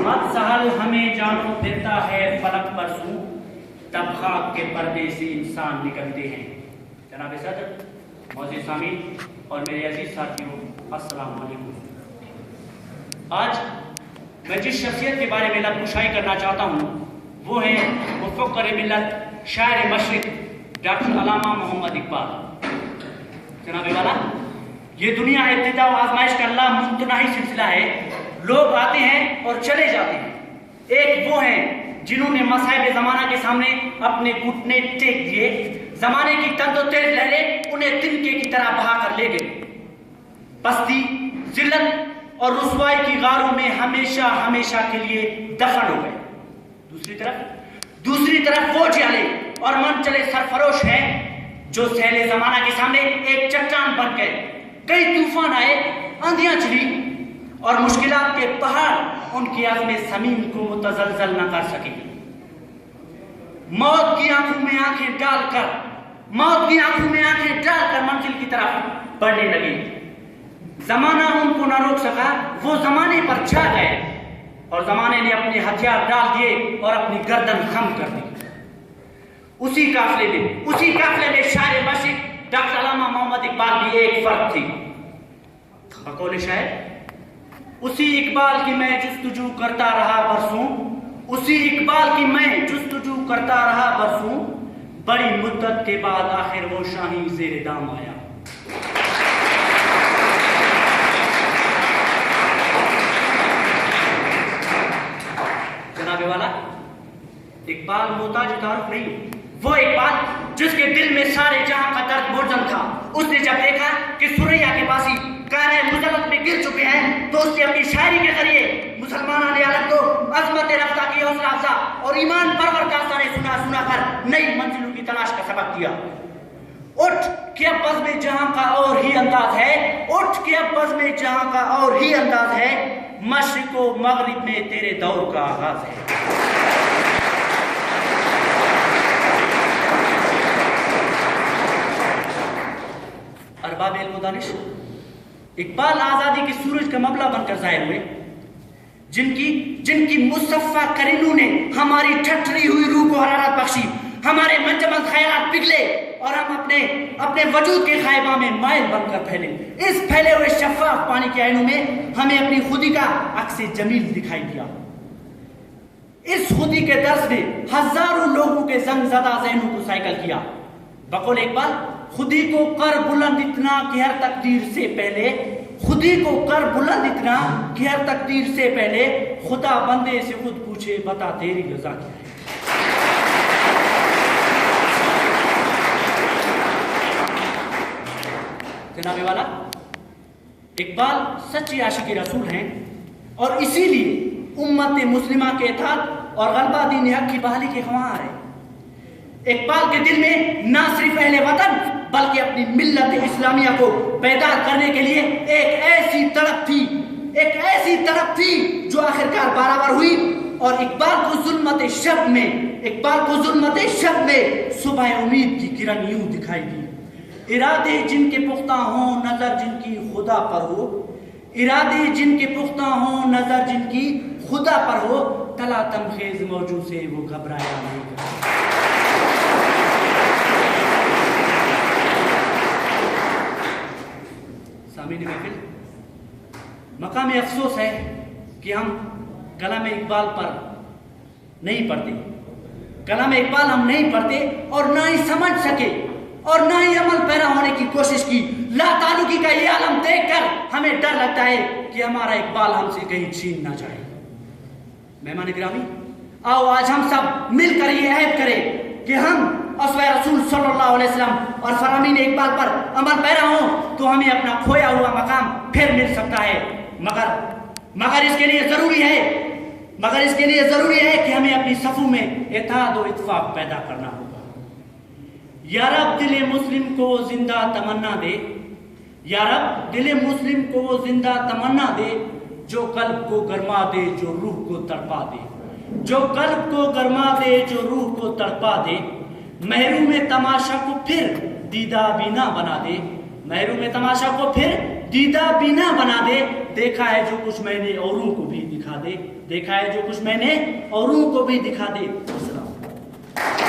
हर साल हमें जानो फिरता है फलक पर सू, तब खाक के पर्दे से इंसान निकलते हैं। जनाब सदर, मौजूद सामीन और मेरे अजीज साथियों, अस्सलाम वालेकुम। आज मैं जिस शख्सियत के बारे में लफ्ज़ करना चाहता हूँ वो है मुफ़क्किर मिल्लत, शायर मशरिक़, डॉक्टर अल्लामा मोहम्मद इकबाल। जनाब वाला, ये दुनिया इब्तिदा और आजमाइश का लामुतनाही सिलसिला है। लोग आते हैं और चले जाते हैं। एक वो हैं जिन्होंने मसाइब ज़माना के सामने अपने घुटने टेक दिए, ज़माने की तंदो तेज लहरें उन्हें तिनके की तरह बहा कर ले गई। पस्ती, जिल्लत और रुसवाई की गारों में हमेशा हमेशा के लिए दफन हो गए। दूसरी तरफ वो जाले और मन चले सरफरोश हैं जो सहले ज़माना के सामने एक चट्टान बन गए। कई तूफान आए, आंधियां चली और मुश्किलात के पहाड़ उनकी आज़्म समीम को मुतज़लज़ल न कर सके। मौत की आंखों में आंखें डालकर मंजिल की तरफ बढ़ने लगे। जमाना उनको न रोक सका, वो जमाने पर छा गए और जमाने ने अपने हथियार डाल दिए और अपनी गर्दन खम कर दी। उसी काफिले में शायर मशरिक़ डॉक्टर अल्लामा मोहम्मद इकबाल भी एक फर्द थी। बकौल शायर, उसी इकबाल की मैं जुस्तजू करता रहा बरसों, बड़ी मुद्दत के बाद आखिर वो शाही ज़ेरे दाम आया। जनाबे वाला, इकबाल मोहताज तारुफ नहीं, वो इकबाल जिसके दिल में सारे जहां का दर्द मुरझम था। उसने जब देखा कि सुरैया के पासी कारे मुजल्लत में गिर चुके हैं तो उसने अपनी शायरी के जरिए मुसलमाना ने आलम को अजमत रफ्ता की हौसला अफजा और ईमान परवर दास्ताने सुना कर नई मंजिलों की तलाश का सबक दिया। उठ के अब बज़्म में जहां का और ही अंदाज है, मशरिक़ व मग़रिब में तेरे दौर का आगाज है। अरबाब इल्म व दानिश, इकबाल आज़ादी की सूरज का मबला बनकर ज़ाहिर हुए, जिनकी मुसफ़्फ़ा करीनों ने हमारी ठठरी हुई रूह को हरारत बख्शी, हमारे मंजमल ख़यालात पिघले और हम अपने वजूद के ख़ैबा में माइल बनकर फैले। इस फैले हुए शफ़ाफ़ पानी के आईनों में हमें अपनी खुदी का अक्स जमील दिखाई दिया। इस खुदी के दर्स ने हज़ारों लोगों के ज़ंगज़दा ज़हनों को साइकिल किया। बकौल इकबाल, खुदी को कर बुलंद इतना कि हर तकदीर से पहले खुदा बंदे से खुद पूछे, बता तेरी रज़ा क्या है। जनाबे वाला, इकबाल सच्चे आशिक़ रसूल हैं और इसीलिए उम्मत मुस्लिमा के इत्तेहाद और गलबा दीन हक़ की बहाली के ख़वाहां है। इकबाल के दिल में ना सिर्फ अहले वतन बल्कि अपनी मिल्लत इस्लामिया को पैदा करने के लिए एक ऐसी तड़प थी जो आखिरकार बराबर हुई और इकबाल को ज़ुल्मत शब में सुबह उम्मीद की किरण यूं दिखाई दी। इरादे जिनके पुख्ता हों, नजर जिनकी खुदा पर हो, तला तमखेज मौजू से वो घबराया नहीं। सामीन महफिल, मकाम अफसोस है कि हम कलाम इकबाल पर नहीं पढ़ते। कलाम इकबाल हम नहीं पढ़ते और ना ही समझ सके और ना ही अमल पैरा होने की कोशिश की। लातालुकी का ये आलम देखकर हमें डर लगता है कि हमारा इकबाल हमसे कहीं छीन ना जाए। मेहमान गिरामी, आओ आज हम सब मिलकर ये अहद करें कि हम अस्वे रसूल सल्लल्लाहु अलैहि वसल्लम और फरामीन इकबाल पर अमल पैरा हो तो हमें अपना खोया हुआ मकाम फिर मिल सकता है। मगर इसके लिए ज़रूरी है कि हमें अपनी सफ़ों में इत्तेहाद और इत्तेफाक पैदा करना होगा। या रब दिल मुस्लिम को जिंदा तमन्ना दे, जो कल्ब को गरमा दे, जो रूह को तड़पा दे, महरूम तमाशा को फिर दीदा बीना बना दे, دیکھا ہے جو کچھ میں نے اوروں کو بھی دکھا دے، دیکھا ہے جو کچھ میں نے اوروں کو بھی دکھا دے۔ السلام۔